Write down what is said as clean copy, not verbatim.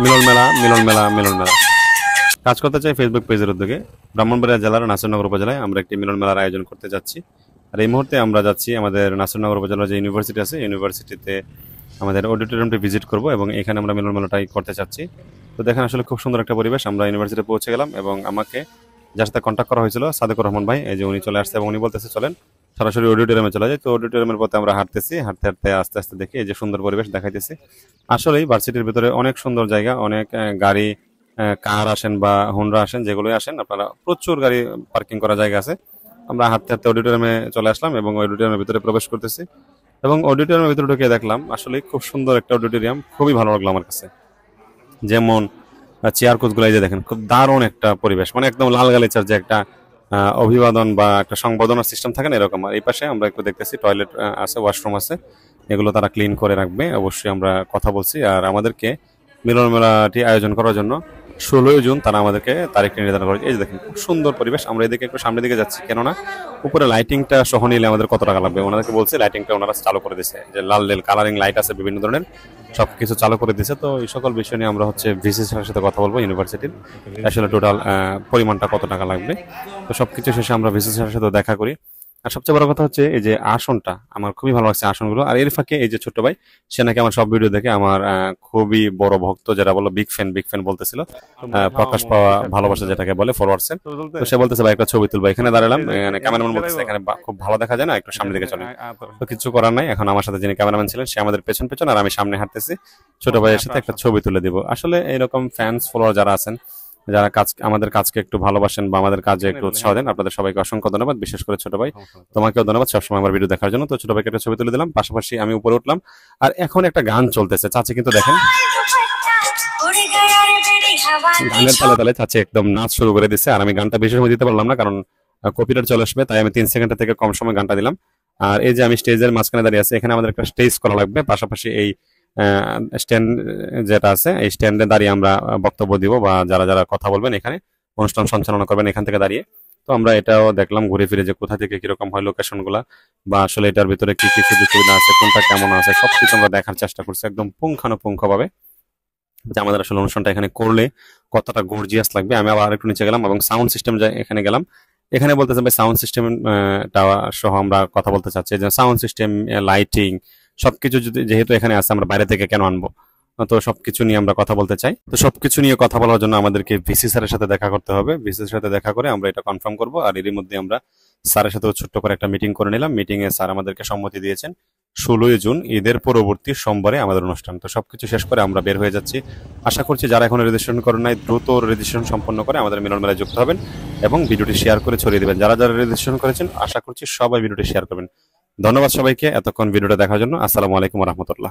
মিলন মেলা কাজ করতে চাই ফেসবুক পেজের উদ্যোগে ব্রাহ্মণবাড়িয়া জেলার নাসিরনগর উপজেলায় আমরা একটি মিলন মেলার আয়োজন করতে যাচ্ছি। আর এই মুহূর্তে আমরা যাচ্ছি আমাদের নাসিরনগর উপজেলার যে ইউনিভার্সিটি আছে ইউনিভার্সিটিতে আমাদের অডিটোরিয়ামটি ভিজিট করব এবং এখানে আমরা মিলন মেলাটাই করতে চাচ্ছি। তো দেখেন আসলে খুব সুন্দর একটা পরিবেশ। আমরা ইউনিভার্সিটিতে পৌঁছে গেলাম এবং আমাকে যার সাথে কন্ট্যাক্ট করা হয়েছিল সাদেকুর রহমান ভাই, এই যে উনি চলে আসছে এবং উনি বলতেছে চলেন সরাসরি অডিটোরিয়ামে চলে যায়। তো অডিটোরিয়ামের পথে আমরা হাঁটতে হাঁটতে আস্তে আস্তে দেখি এই যে সুন্দর পরিবেশ দেখাইতেছি। আসলেই ভার্সিটির ভিতরে অনেক সুন্দর জায়গা, অনেক গাড়ি কার আসেন বা হুন্ডা আসেন, যেগুলোই আসেন আপনারা প্রচুর গাড়ি পার্কিং করা জায়গা আছে। আমরা হাঁটতে হাঁটতে অডিটোরিয়ামে চলে আসলাম এবং অডিটোরিয়ামের ভিতরে প্রবেশ করতেছি এবং অডিটোরিয়ামের ভিতরে ঢুকে দেখলাম আসলে খুব সুন্দর একটা অডিটোরিয়াম, খুবই ভালো লাগলো আমার কাছে। যেমন চেয়ার কোচগুলো এই যে দেখেন, খুব দারুণ একটা পরিবেশ, মানে একদম লাল গালিচার যে একটা অভিবাদন বা একটা সংবর্ধনার সিস্টেম থাকে না এরকম। আর এই পাশে আমরা একটু দেখতেছি টয়লেট আছে, ওয়াশরুম আছে, এগুলো তারা ক্লিন করে রাখবে। অবশ্যই আমরা কথা বলছি। আর আমাদেরকে মিলন মেলাটি আয়োজন করার জন্য 16ই জুন তারা আমাদেরকে তারিখটি নির্ধারণ করেছে। এই যে দেখেন খুব সুন্দর পরিবেশ। আমরা এদিকে একটু সামনের দিকে যাচ্ছি, কেননা উপরে লাইটিংটা সহ নিলে আমাদের কত টাকা লাগবে। ওনাদেরকে বলছে লাইটিংটা ওনারা চালু করে দিয়েছে, যে লাল লাল কালারিং লাইট আছে বিভিন্ন ধরনের, সবকিছু চালু করে দিয়েছে। তো এই সকল বিষয় নিয়ে আমরা হচ্ছে ভিসি স্যারের সাথে কথা বলবো ইউনিভার্সিটির, আসলে টোটাল পরিমাণটা কত টাকা লাগবে। তো সবকিছু শেষে আমরা ভিসি স্যারের সাথে দেখা করি। আর সবচেয়ে বড় কথা হচ্ছে এই যে আসনটা আমার খুবই ভালো লাগছে আসনগুলো। আর এর ফাঁকে এই যে ছোট্ট ভাই, সে নাকি আমার সব ভিডিও দেখে আমার খুবই বড় ভক্ত, যেটা বলো বিগ ফ্যান বলতেছিল, প্রকাশ পাওয়া ভালোবাসা যেটাকে বলে ফলোয়ার্স এর। তো সে বলতেছে ভাই একটা ছবি তুলবা, এখানে দাঁড়ালাম, ক্যামেরাম্যান বলতেছে এখানে খুব ভালো দেখা যায় না, একটু সামনের দিকে চলে। তো কিছু করার নাই, এখন আমার সাথে যিনি ক্যামেরাম্যান ছিলেন সে আমাদের পেছন আর আমি সামনে হাঁটতেছি, ছোট ভাইয়ের সাথে একটা ছবি তুলে দিব। আসলে এরকম ফ্যান্স ফলোয়ার যারা আছেন, যারা আমাদের কাজকে একটু ভালোবাসেন বা আমাদের কাজে একটু উৎসাহ দেন, আপনাদের সবাইকে অসংখ্য ধন্যবাদ। বিশেষ করে ছোট ভাই, তোমাকেও ধন্যবাদ সবসময় আমার ভিডিও দেখার জন্য। তো ছোট ভাইকে একটা ছবি তুলে দিলাম, পাশাপাশি আমি উপরে উঠলাম। আর এখন একটা গান চলতেছে, চাচি কিন্তু দেখেন গানের তালে তালে চাচি একদম নাচ শুরু করে দিচ্ছে। আর আমি গানটা বেশি সময় দিতে পারলাম না, কারণ কপিরাইট চলে আসবে, তাই আমি 3 সেকেন্ডের থেকে কম সময় গানটা দিলাম। আর এই যে আমি স্টেজের মাঝখানে দাঁড়িয়ে আছি, এখানে আমাদের একটা স্টেজ করা লাগবে, পাশাপাশি এই স্ট্যান্ড যেটা আছে এই স্ট্যান্ডে দাঁড়িয়ে আমরা বক্তব্য দিব বা যারা যারা কথা বলবেন এখানে অনুষ্ঠান সঞ্চালনা করবেন এখান থেকে দাঁড়িয়ে। তো আমরা এটাও দেখলাম ঘুরে ফিরে যে কোথা থেকে কিরকম হয় লোকেশন গুলা, বা আসলে এটার ভিতরে কি কি সুযোগ সুবিধা আছে, কোনটা কেমন আছে, সবকিছু আমরা দেখার চেষ্টা করছি একদম পুঙ্খানুপুঙ্খ ভাবে, যে আমাদের আসলে অনুষ্ঠানটা এখানে করলে কতটা গর্জিয়াস লাগবে। আমি আবার একটু নিচে গেলাম এবং সাউন্ড সিস্টেম এখানে গেলাম। এখানে বলতেছে ভাই সাউন্ড সিস্টেম সহ আমরা কথা বলতে চাচ্ছি, যে সাউন্ড সিস্টেম, লাইটিং সবকিছু যেহেতু এখানে আছে, আমরা বাইরে থেকে কেন আনবো। তো সবকিছু নিয়ে আমরা কথা বলতে চাই। তো সবকিছু নিয়ে কথা বলার জন্য আমাদেরকে ভিসি স্যারের সাথে দেখা করতে হবে। ভিসি স্যারের সাথে দেখা করে আমরা এটা কনফার্ম করবো। আর এরই মধ্যে আমরা স্যারের সাথে ছোট্ট করে একটা মিটিং করে নিলাম। মিটিং এ স্যার আমাদেরকে সম্মতি দিয়েছেন 16ই জুন ঈদের পরবর্তী সোমবারে আমাদের অনুষ্ঠান। তো সবকিছু শেষ করে আমরা বের হয়ে যাচ্ছি। আশা করছি যারা এখনো রেজিস্ট্রেশন করেন নাই দ্রুত রেজিস্ট্রেশন সম্পন্ন করে আমাদের মিলন মেলায় যুক্ত হবেন এবং ভিডিওটি শেয়ার করে ছড়িয়ে দিবেন। যারা যারা রেজিস্ট্রেশন করেছেন আশা করছি সবাই ভিডিওটি শেয়ার করবেন। ধন্যবাদ সবাইকে এতক্ষণ ভিডিওটা দেখার জন্য। আসসালামু আলাইকুম ওয়া রাহমাতুল্লাহ।